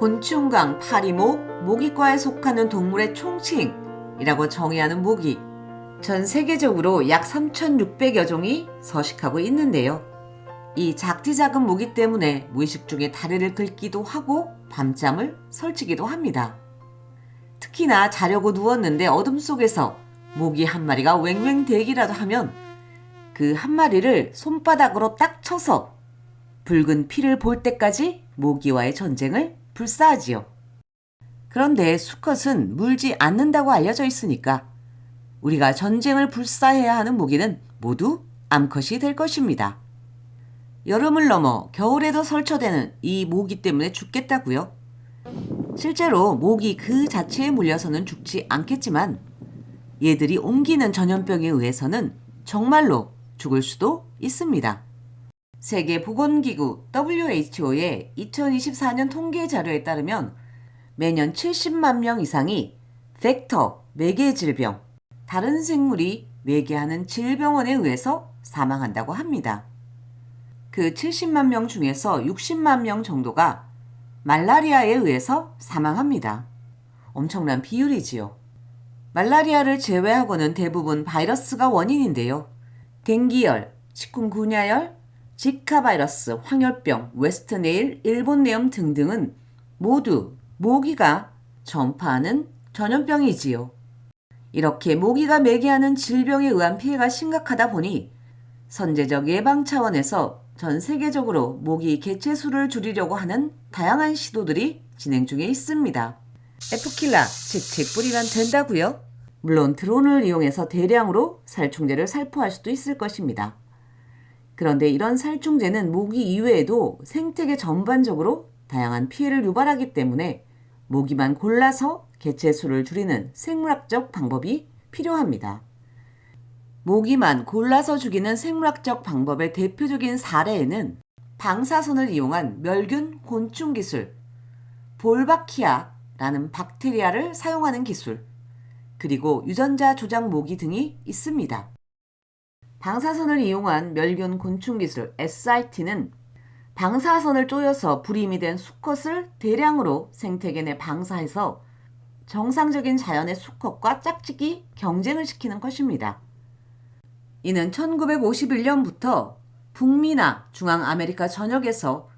곤충강, 파리목, 모기과에 속하는 동물의 총칭이라고 정의하는 모기. 전 세계적으로 약 3,600여 종이 서식하고 있는데요. 이 작디 작은 모기 때문에 무의식 중에 다리를 긁기도 하고 밤잠을 설치기도 합니다. 특히나 자려고 누웠는데 어둠 속에서 모기 한 마리가 웽웽대기라도 하면 그 한 마리를 손바닥으로 딱 쳐서 붉은 피를 볼 때까지 모기와의 전쟁을 불사하지요. 그런데 수컷은 물지 않는다고 알려져 있으니까 우리가 전쟁을 불사해야 하는 모기는 모두 암컷이 될 것입니다. 여름을 넘어 겨울에도 설쳐대는 이 모기 때문에 죽겠다고요? 실제로 모기 그 자체에 물려서는 죽지 않겠지만 얘들이 옮기는 전염병에 의해서는 정말로 죽을 수도 있습니다. 세계보건기구 WHO의 2024년 통계 자료에 따르면 매년 70만 명 이상이 벡터, 매개 질병, 다른 생물이 매개하는 질병원에 의해서 사망한다고 합니다. 그 70만 명 중에서 60만 명 정도가 말라리아에 의해서 사망합니다. 엄청난 비율이지요. 말라리아를 제외하고는 대부분 바이러스가 원인인데요. 댕기열, 치쿤구냐열, 지카 바이러스, 황열병, 웨스트네일, 일본내염 등등은 모두 모기가 전파하는 전염병이지요. 이렇게 모기가 매개하는 질병에 의한 피해가 심각하다 보니 선제적 예방 차원에서 전 세계적으로 모기 개체 수를 줄이려고 하는 다양한 시도들이 진행 중에 있습니다. 에프킬라 칙칙 뿌리면 된다고요? 물론 드론을 이용해서 대량으로 살충제를 살포할 수도 있을 것입니다. 그런데 이런 살충제는 모기 이외에도 생태계 전반적으로 다양한 피해를 유발하기 때문에 모기만 골라서 개체 수를 줄이는 생물학적 방법이 필요합니다. 모기만 골라서 죽이는 생물학적 방법의 대표적인 사례에는 방사선을 이용한 멸균 곤충 기술, 볼바키아라는 박테리아를 사용하는 기술, 그리고 유전자 조작 모기 등이 있습니다. 방사선을 이용한 멸균 곤충 기술 SRT는 방사선을 쪼여서 불임이 된 수컷을 대량으로 생태계 내 방사해서 정상적인 자연의 수컷과 짝짓기 경쟁을 시키는 것입니다. 이는 1951년부터 북미나 중앙아메리카 전역에서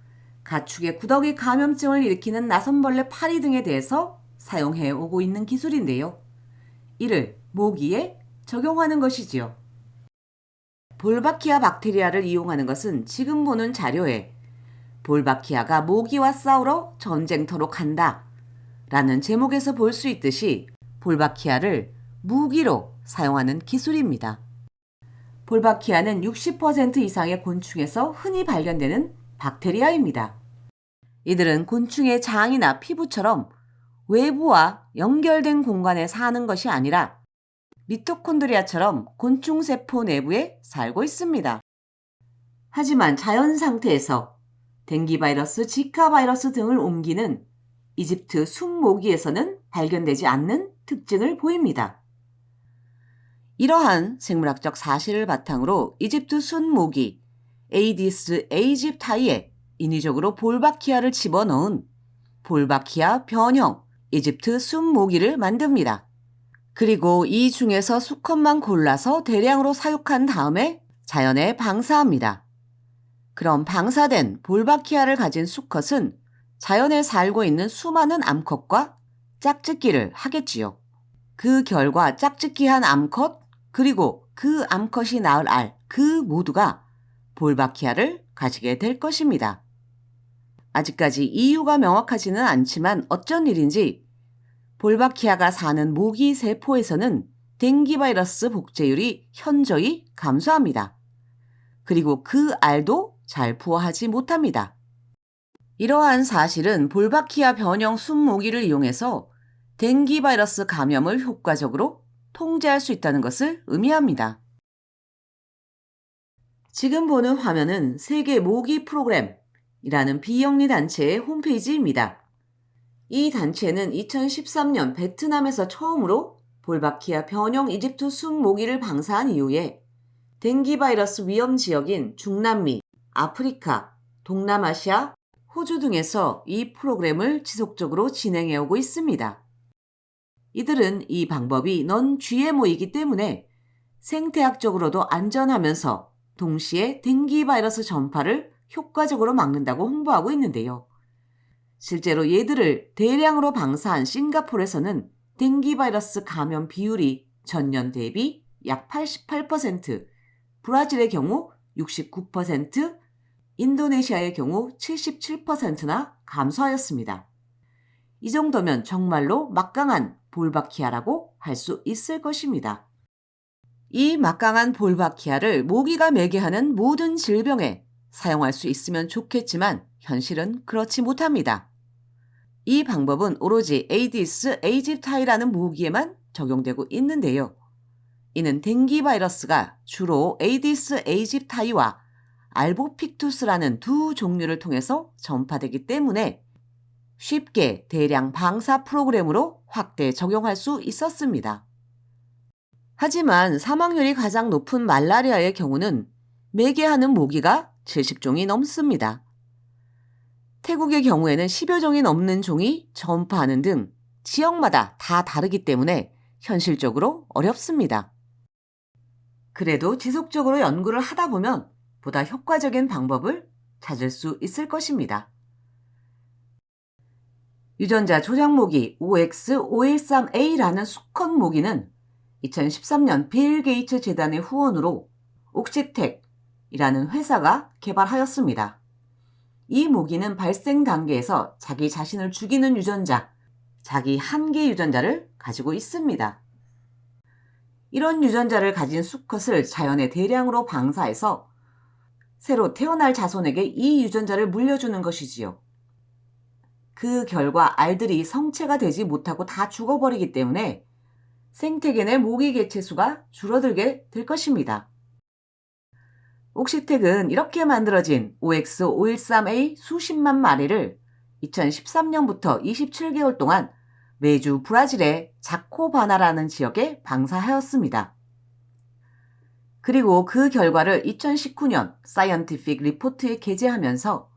가축의 구더기 감염증을 일으키는 나선벌레 파리 등에 대해서 사용해 오고 있는 기술인데요. 이를 모기에 적용하는 것이지요. 볼바키아 박테리아를 이용하는 것은 지금 보는 자료에 볼바키아가 모기와 싸우러 전쟁터로 간다 라는 제목에서 볼 수 있듯이 볼바키아를 무기로 사용하는 기술입니다. 볼바키아는 60% 이상의 곤충에서 흔히 발견되는 박테리아입니다. 이들은 곤충의 장이나 피부처럼 외부와 연결된 공간에 사는 것이 아니라 미토콘드리아처럼 곤충세포 내부에 살고 있습니다. 하지만 자연 상태에서 댕기 바이러스, 지카 바이러스 등을 옮기는 이집트 순모기에서는 발견되지 않는 특징을 보입니다. 이러한 생물학적 사실을 바탕으로 이집트 순모기 에이디스 에이집타이에 인위적으로 볼바키아를 집어넣은 볼바키아 변형 이집트 순모기를 만듭니다. 그리고 이 중에서 수컷만 골라서 대량으로 사육한 다음에 자연에 방사합니다. 그럼 방사된 볼바키아를 가진 수컷은 자연에 살고 있는 수많은 암컷과 짝짓기를 하겠지요. 그 결과 짝짓기한 암컷 그리고 그 암컷이 낳을 알 그 모두가 볼바키아를 가지게 될 것입니다. 아직까지 이유가 명확하지는 않지만 어쩐 일인지 볼바키아가 사는 모기 세포에서는 댕기 바이러스 복제율이 현저히 감소합니다. 그리고 그 알도 잘 부화하지 못합니다. 이러한 사실은 볼바키아 변형 순모기를 이용해서 댕기 바이러스 감염을 효과적으로 통제할 수 있다는 것을 의미합니다. 지금 보는 화면은 세계 모기 프로그램이라는 비영리 단체의 홈페이지입니다. 이 단체는 2013년 베트남에서 처음으로 볼바키아 변형 이집트 순모기를 방사한 이후에 댕기 바이러스 위험 지역인 중남미, 아프리카, 동남아시아, 호주 등에서 이 프로그램을 지속적으로 진행해 오고 있습니다. 이들은 이 방법이 넌 GMO이기 때문에 생태학적으로도 안전하면서 동시에 댕기 바이러스 전파를 효과적으로 막는다고 홍보하고 있는데요. 실제로 얘들을 대량으로 방사한 싱가포르에서는 댕기 바이러스 감염 비율이 전년 대비 약 88%, 브라질의 경우 69%, 인도네시아의 경우 77%나 감소하였습니다. 이 정도면 정말로 막강한 볼바키아라고 할 수 있을 것입니다. 이 막강한 볼바키아를 모기가 매개하는 모든 질병에 사용할 수 있으면 좋겠지만 현실은 그렇지 못합니다. 이 방법은 오로지 에이디스 에이집타이라는 모기에만 적용되고 있는데요. 이는 댕기 바이러스가 주로 에이디스 에이집타이와 알보픽투스라는 두 종류를 통해서 전파되기 때문에 쉽게 대량 방사 프로그램으로 확대 적용할 수 있었습니다. 하지만 사망률이 가장 높은 말라리아의 경우는 매개하는 모기가 70종이 넘습니다. 태국의 경우에는 10여 종이 넘는 종이 전파하는 등 지역마다 다 다르기 때문에 현실적으로 어렵습니다. 그래도 지속적으로 연구를 하다 보면 보다 효과적인 방법을 찾을 수 있을 것입니다. 유전자 조작 모기 OX513A라는 수컷 모기는 2013년 빌 게이츠 재단의 후원으로 옥시텍이라는 회사가 개발하였습니다. 이 모기는 발생 단계에서 자기 자신을 죽이는 유전자, 자기 한계 유전자를 가지고 있습니다. 이런 유전자를 가진 수컷을 자연에 대량으로 방사해서 새로 태어날 자손에게 이 유전자를 물려주는 것이지요. 그 결과 알들이 성체가 되지 못하고 다 죽어버리기 때문에 생태계 내 모기 개체 수가 줄어들게 될 것입니다. 옥시텍은 이렇게 만들어진 OX513A 수십만 마리를 2013년부터 27개월 동안 매주 브라질의 자코바나라는 지역에 방사하였습니다. 그리고 그 결과를 2019년 사이언티픽 리포트에 게재하면서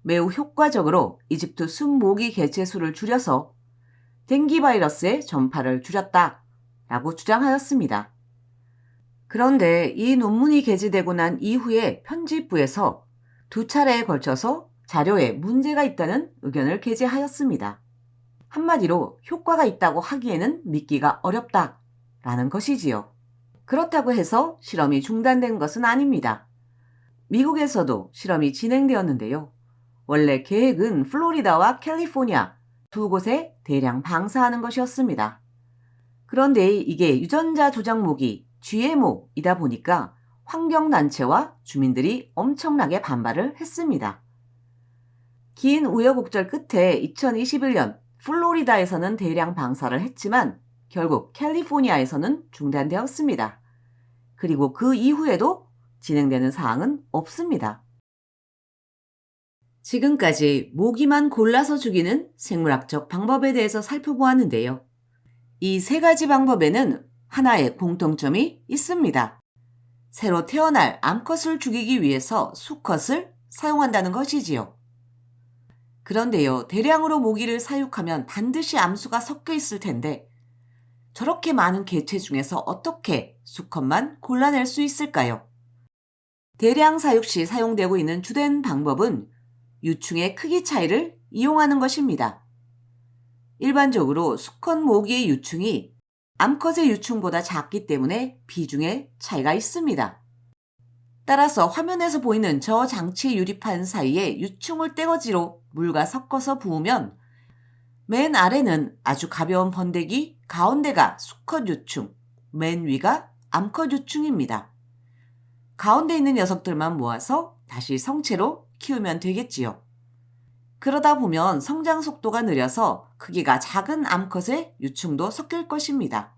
매우 효과적으로 이집트 순모기 개체 수를 줄여서 댕기 바이러스의 전파를 줄였다라고 주장하였습니다. 그런데 이 논문이 게재되고 난 이후에 편집부에서 2차례에 걸쳐서 자료에 문제가 있다는 의견을 게재하였습니다. 한마디로 효과가 있다고 하기에는 믿기가 어렵다라는 것이지요. 그렇다고 해서 실험이 중단된 것은 아닙니다. 미국에서도 실험이 진행되었는데요. 원래 계획은 플로리다와 캘리포니아 두 곳에 대량 방사하는 것이었습니다. 그런데 이게 유전자 조작 모기 GMO이다 보니까 환경단체와 주민들이 엄청나게 반발을 했습니다. 긴 우여곡절 끝에 2021년 플로리다에서는 대량 방사를 했지만 결국 캘리포니아에서는 중단되었습니다. 그리고 그 이후에도 진행되는 사항은 없습니다. 지금까지 모기만 골라서 죽이는 생물학적 방법에 대해서 살펴보았는데요. 이 세 가지 방법에는 하나의 공통점이 있습니다. 새로 태어날 암컷을 죽이기 위해서 수컷을 사용한다는 것이지요. 그런데요, 대량으로 모기를 사육하면 반드시 암수가 섞여 있을 텐데 저렇게 많은 개체 중에서 어떻게 수컷만 골라낼 수 있을까요? 대량 사육 시 사용되고 있는 주된 방법은 유충의 크기 차이를 이용하는 것입니다. 일반적으로 수컷 모기의 유충이 암컷의 유충보다 작기 때문에 비중에 차이가 있습니다. 따라서 화면에서 보이는 저 장치 유리판 사이에 유충을 떼거지로 물과 섞어서 부으면 맨 아래는 아주 가벼운 번데기, 가운데가 수컷 유충, 맨 위가 암컷 유충입니다. 가운데 있는 녀석들만 모아서 다시 성체로 키우면 되겠지요. 그러다 보면 성장 속도가 느려서 크기가 작은 암컷의 유충도 섞일 것입니다.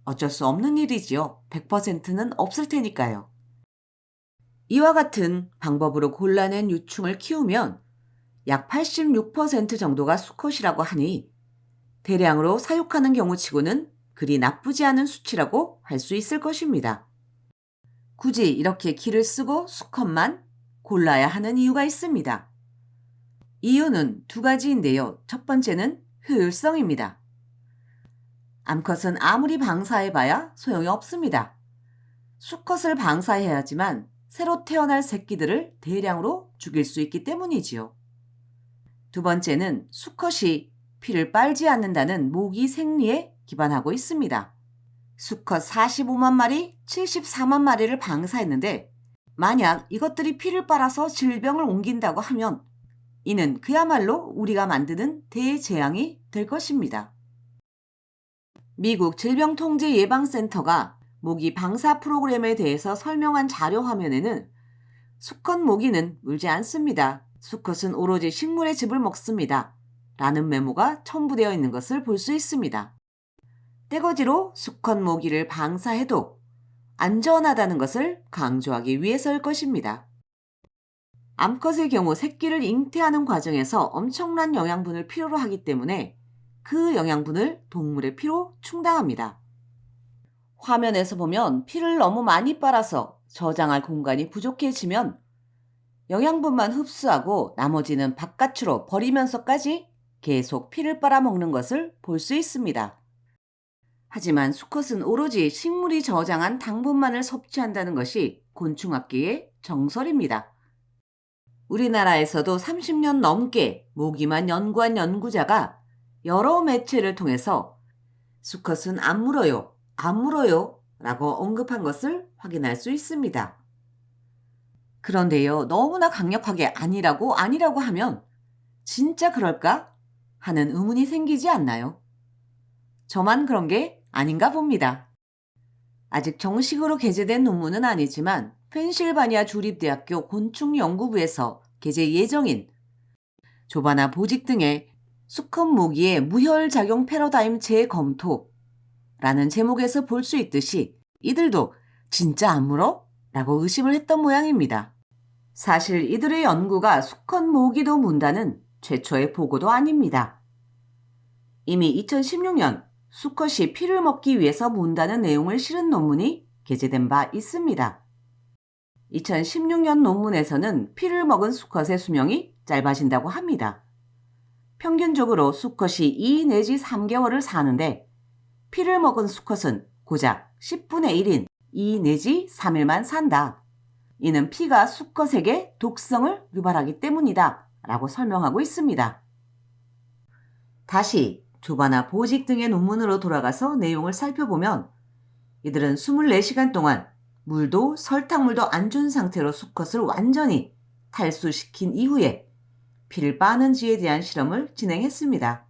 어쩔 수 없는 일이지요. 100%는 없을 테니까요. 이와 같은 방법으로 골라낸 유충을 키우면 약 86% 정도가 수컷이라고 하니 대량으로 사육하는 경우치고는 그리 나쁘지 않은 수치라고 할 수 있을 것입니다. 굳이 이렇게 기를 쓰고 수컷만 골라야 하는 이유가 있습니다. 이유는 두 가지인데요. 첫 번째는 효율성입니다. 암컷은 아무리 방사해봐야 소용이 없습니다. 수컷을 방사해야지만 새로 태어날 새끼들을 대량으로 죽일 수 있기 때문이지요. 두 번째는 수컷이 피를 빨지 않는다는 모기 생리에 기반하고 있습니다. 수컷 45만 마리, 74만 마리를 방사했는데 만약 이것들이 피를 빨아서 질병을 옮긴다고 하면 이는 그야말로 우리가 만드는 대재앙이 될 것입니다. 미국 질병통제예방센터가 모기 방사 프로그램에 대해서 설명한 자료 화면에는 수컷 모기는 물지 않습니다. 수컷은 오로지 식물의 즙을 먹습니다. 라는 메모가 첨부되어 있는 것을 볼 수 있습니다. 떼거지로 수컷 모기를 방사해도 안전하다는 것을 강조하기 위해서일 것입니다. 암컷의 경우 새끼를 잉태하는 과정에서 엄청난 영양분을 필요로 하기 때문에 그 영양분을 동물의 피로 충당합니다. 화면에서 보면 피를 너무 많이 빨아서 저장할 공간이 부족해지면 영양분만 흡수하고 나머지는 바깥으로 버리면서까지 계속 피를 빨아먹는 것을 볼 수 있습니다. 하지만 수컷은 오로지 식물이 저장한 당분만을 섭취한다는 것이 곤충학계의 정설입니다. 우리나라에서도 30년 넘게 모기만 연구한 연구자가 여러 매체를 통해서 수컷은 안 물어요, 안 물어요 라고 언급한 것을 확인할 수 있습니다. 그런데요, 너무나 강력하게 아니라고 하면 진짜 그럴까? 하는 의문이 생기지 않나요? 저만 그런 게 아닌가 봅니다. 아직 정식으로 게재된 논문은 아니지만 펜실바니아 주립대학교 곤충연구부에서 게재 예정인 조바나 보직 등의 수컷 모기의 무혈작용 패러다임 재검토라는 제목에서 볼 수 있듯이 이들도 진짜 안 물어? 라고 의심을 했던 모양입니다. 사실 이들의 연구가 수컷 모기도 문다는 최초의 보고도 아닙니다. 이미 2016년 수컷이 피를 먹기 위해서 문다는 내용을 실은 논문이 게재된 바 있습니다. 2016년 논문에서는 피를 먹은 수컷의 수명이 짧아진다고 합니다. 평균적으로 수컷이 2 내지 3개월을 사는데 피를 먹은 수컷은 고작 10분의 1인 2 내지 3일만 산다. 이는 피가 수컷에게 독성을 유발하기 때문이다 라고 설명하고 있습니다. 다시 조바나 보직 등의 논문으로 돌아가서 내용을 살펴보면 이들은 24시간 동안 물도 설탕물도 안 준 상태로 수컷을 완전히 탈수시킨 이후에 피를 빠는지에 대한 실험을 진행했습니다.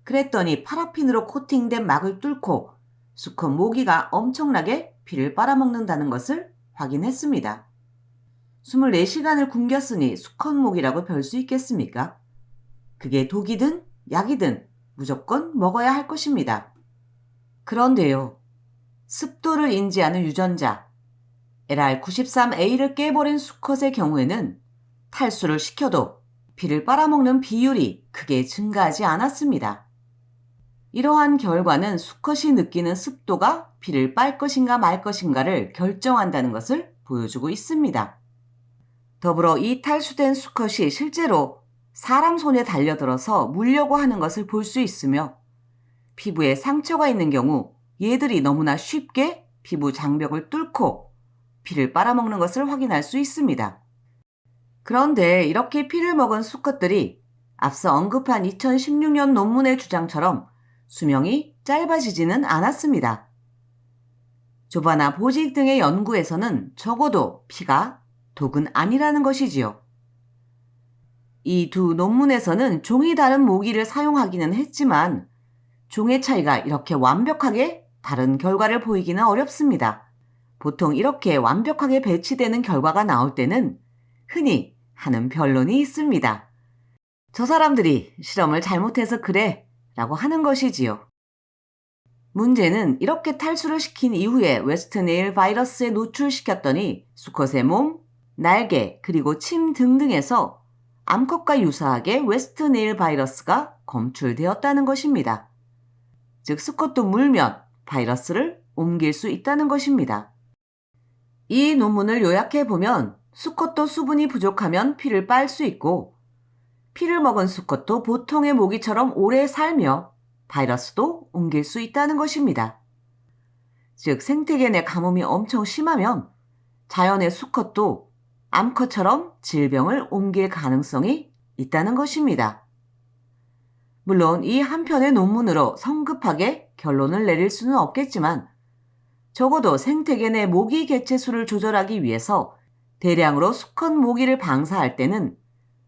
그랬더니 파라핀으로 코팅된 막을 뚫고 수컷 모기가 엄청나게 피를 빨아먹는다는 것을 확인했습니다. 24시간을 굶겼으니 수컷 모기라고 별 수 있겠습니까? 그게 독이든 약이든 무조건 먹어야 할 것입니다. 그런데요, 습도를 인지하는 유전자 LR93A를 깨버린 수컷의 경우에는 탈수를 시켜도 피를 빨아먹는 비율이 크게 증가하지 않았습니다. 이러한 결과는 수컷이 느끼는 습도가 피를 빨 것인가 말 것인가를 결정한다는 것을 보여주고 있습니다. 더불어 이 탈수된 수컷이 실제로 사람 손에 달려들어서 물려고 하는 것을 볼 수 있으며 피부에 상처가 있는 경우 얘들이 너무나 쉽게 피부 장벽을 뚫고 피를 빨아먹는 것을 확인할 수 있습니다. 그런데 이렇게 피를 먹은 수컷들이 앞서 언급한 2016년 논문의 주장처럼 수명이 짧아지지는 않았습니다. 조바나 보직 등의 연구에서는 적어도 피가 독은 아니라는 것이지요. 이 두 논문에서는 종이 다른 모기를 사용하기는 했지만 종의 차이가 이렇게 완벽하게 다른 결과를 보이기는 어렵습니다. 보통 이렇게 완벽하게 배치되는 결과가 나올 때는 흔히 하는 변론이 있습니다. 저 사람들이 실험을 잘못해서 그래 라고 하는 것이지요. 문제는 이렇게 탈수를 시킨 이후에 웨스트네일 바이러스에 노출시켰더니 수컷의 몸, 날개, 그리고 침 등등에서 암컷과 유사하게 웨스트네일 바이러스가 검출되었다는 것입니다. 즉 수컷도 물면 바이러스를 옮길 수 있다는 것입니다. 이 논문을 요약해보면 수컷도 수분이 부족하면 피를 빨 수 있고 피를 먹은 수컷도 보통의 모기처럼 오래 살며 바이러스도 옮길 수 있다는 것입니다. 즉 생태계 내 가뭄이 엄청 심하면 자연의 수컷도 암컷처럼 질병을 옮길 가능성이 있다는 것입니다. 물론 이 한 편의 논문으로 성급하게 결론을 내릴 수는 없겠지만 적어도 생태계 내 모기 개체수를 조절하기 위해서 대량으로 수컷 모기를 방사할 때는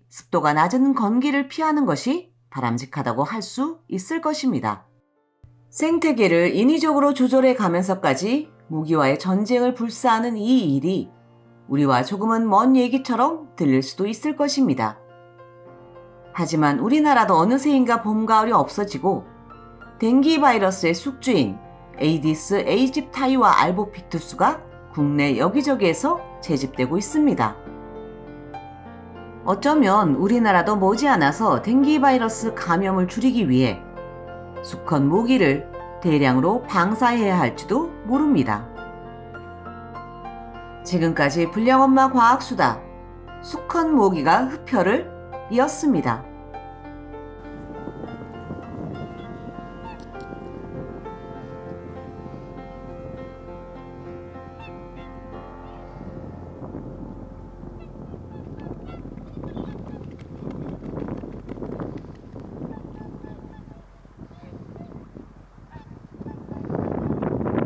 습도가 낮은 건기를 피하는 것이 바람직하다고 할 수 있을 것입니다. 생태계를 인위적으로 조절해 가면서까지 모기와의 전쟁을 불사하는 이 일이 우리와 조금은 먼 얘기처럼 들릴 수도 있을 것입니다. 하지만 우리나라도 어느새인가 봄, 가을이 없어지고 댕기 바이러스의 숙주인 에이디스 에이집타이와 알보피투스가 국내 여기저기에서 채집되고 있습니다. 어쩌면 우리나라도 머지않아서 댕기 바이러스 감염을 줄이기 위해 수컷 모기를 대량으로 방사해야 할지도 모릅니다. 지금까지 불량엄마 과학수다 수컷 모기가 흡혈을 이었습니다.